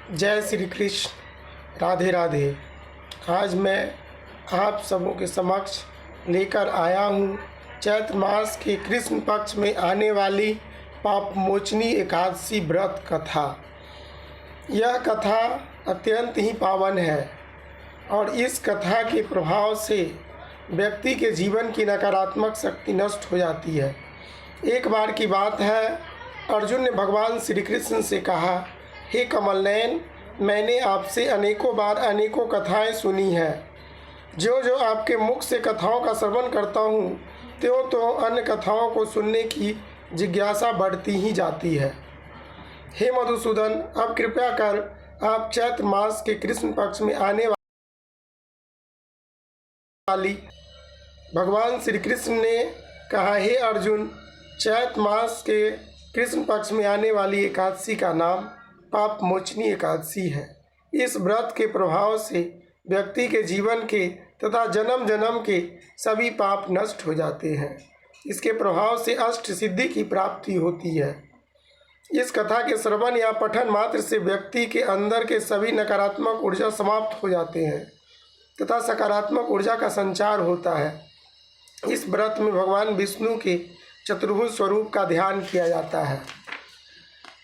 जय श्री कृष्ण, राधे राधे। आज मैं आप सबों के समक्ष लेकर आया हूँ चैत्र मास के कृष्ण पक्ष में आने वाली पाप मोचनी एकादशी व्रत कथा। यह कथा अत्यंत ही पावन है और इस कथा के प्रभाव से व्यक्ति के जीवन की नकारात्मक शक्ति नष्ट हो जाती है। एक बार की बात है, अर्जुन ने भगवान श्री कृष्ण से कहा, हे कमल नयन, मैंने आपसे अनेकों बार अनेकों कथाएं सुनी हैं। जो जो आपके मुख से कथाओं का श्रवण करता हूँ, त्यों तो अन्य कथाओं को सुनने की जिज्ञासा बढ़ती ही जाती है। हे मधुसूदन, अब कृपया कर आप चैत्र मास के कृष्ण पक्ष में आने वाली भगवान श्री कृष्ण ने कहा, हे अर्जुन, चैत्र मास के कृष्ण पक्ष में आने वाली एकादशी का नाम पाप मोचनी एकादशी है। इस व्रत के प्रभाव से व्यक्ति के जीवन के तथा जन्म जन्म के सभी पाप नष्ट हो जाते हैं। इसके प्रभाव से अष्ट सिद्धि की प्राप्ति होती है। इस कथा के श्रवण या पठन मात्र से व्यक्ति के अंदर के सभी नकारात्मक ऊर्जा समाप्त हो जाते हैं तथा सकारात्मक ऊर्जा का संचार होता है। इस व्रत में भगवान विष्णु के चतुर्भुज स्वरूप का ध्यान किया जाता है।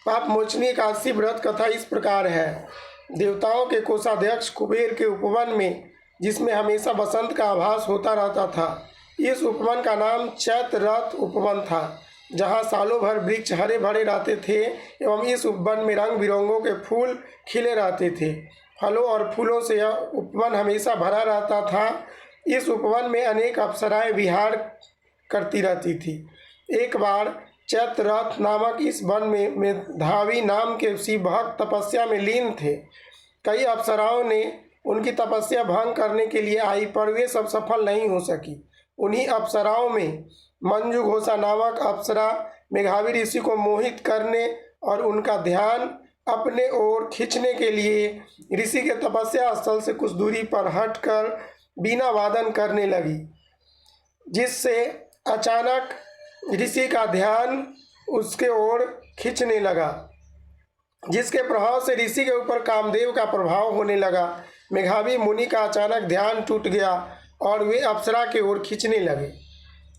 पाप मोचनी एकादशी व्रत कथा इस प्रकार है। देवताओं के कोषाध्यक्ष कुबेर के उपवन में, जिसमें हमेशा बसंत का आभास होता रहता था, इस उपवन का नाम चैत्र रथ उपवन था, जहाँ सालों भर वृक्ष हरे भरे रहते थे एवं इस उपवन में रंग बिरंगों के फूल खिले रहते थे। फलों और फूलों से यह उपवन हमेशा भरा रहता था। इस उपवन में अनेक अप्सराएं विहार करती रहती थी। एक बार चैत्र रथ नामक इस वन में मेधावी नाम के शिव भक्त तपस्या में लीन थे। कई अप्सराओं ने उनकी तपस्या भंग करने के लिए आई, पर वे सब सफल नहीं हो सकी। उन्हीं अप्सराओं में मंजू घोषा नामक अप्सरा मेघावी ऋषि को मोहित करने और उनका ध्यान अपने ओर खींचने के लिए ऋषि के तपस्या स्थल से कुछ दूरी पर हटकर बीना वादन करने लगी, जिससे अचानक ऋषि का ध्यान उसके ओर खींचने लगा, जिसके प्रभाव से ऋषि के ऊपर कामदेव का प्रभाव होने लगा। मेघावी मुनि का अचानक ध्यान टूट गया और वे अप्सरा के ओर खींचने लगे।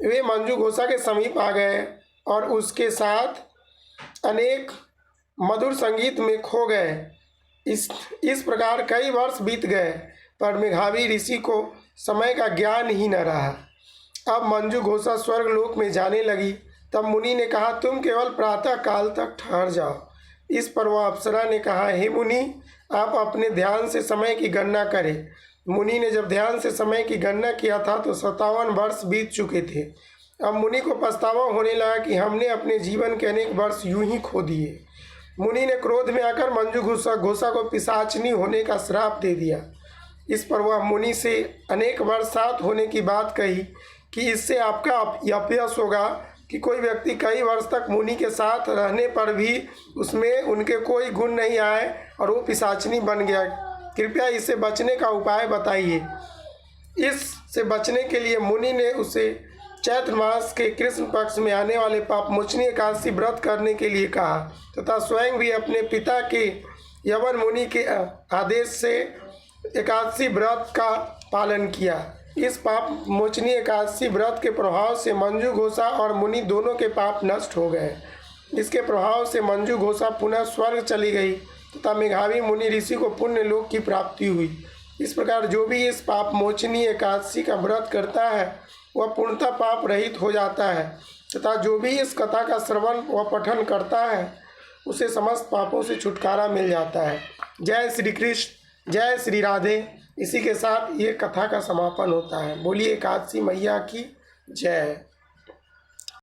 वे मंजू घोषा के समीप आ गए और उसके साथ अनेक मधुर संगीत में खो गए। इस प्रकार कई वर्ष बीत गए, पर मेघावी ऋषि को समय का ज्ञान ही न रहा। अब मंजू घोषा स्वर्गलोक में जाने लगी। तब मुनि ने कहा, तुम केवल प्रातः काल तक ठहर जाओ। इस पर वह अप्सरा ने कहा, हे मुनि, आप अपने ध्यान से समय की गणना करें। मुनि ने जब ध्यान से समय की गणना किया था तो 57 वर्ष बीत चुके थे। अब मुनि को पछतावा होने लगा कि हमने अपने जीवन के अनेक वर्ष यूं ही खो दिए। मुनि ने क्रोध में आकर मंजू घोषा को पिशाचनी होने का श्राप दे दिया। इस पर वह मुनि से अनेक वर्षात होने की बात कही कि इससे आपका अपयश होगा कि कोई व्यक्ति कई वर्ष तक मुनि के साथ रहने पर भी उसमें उनके कोई गुण नहीं आए और वो पिशाचनी बन गया। कृपया इससे बचने का उपाय बताइए। इससे बचने के लिए मुनि ने उसे चैत्र मास के कृष्ण पक्ष में आने वाले पाप मोचनी एकादशी व्रत करने के लिए कहा तथा स्वयं भी अपने पिता के यवन मुनि के आदेश से एकादशी व्रत का पालन किया। इस पाप मोचनी एकादशी व्रत के प्रभाव से मंजू घोषा और मुनि दोनों के पाप नष्ट हो गए। इसके प्रभाव से मंजू घोषा पुनः स्वर्ग चली गई तथा मेघावी मुनि ऋषि को पुण्य लोक की प्राप्ति हुई। इस प्रकार जो भी इस पाप मोचनी एकादशी का व्रत करता है वह पूर्णतः पाप रहित हो जाता है तथा जो भी इस कथा का श्रवण व पठन करता है उसे समस्त पापों से छुटकारा मिल जाता है। जय श्री कृष्ण, जय श्री राधे। इसी के साथ ये कथा का समापन होता है। बोलिए एकादशी मैया की जय।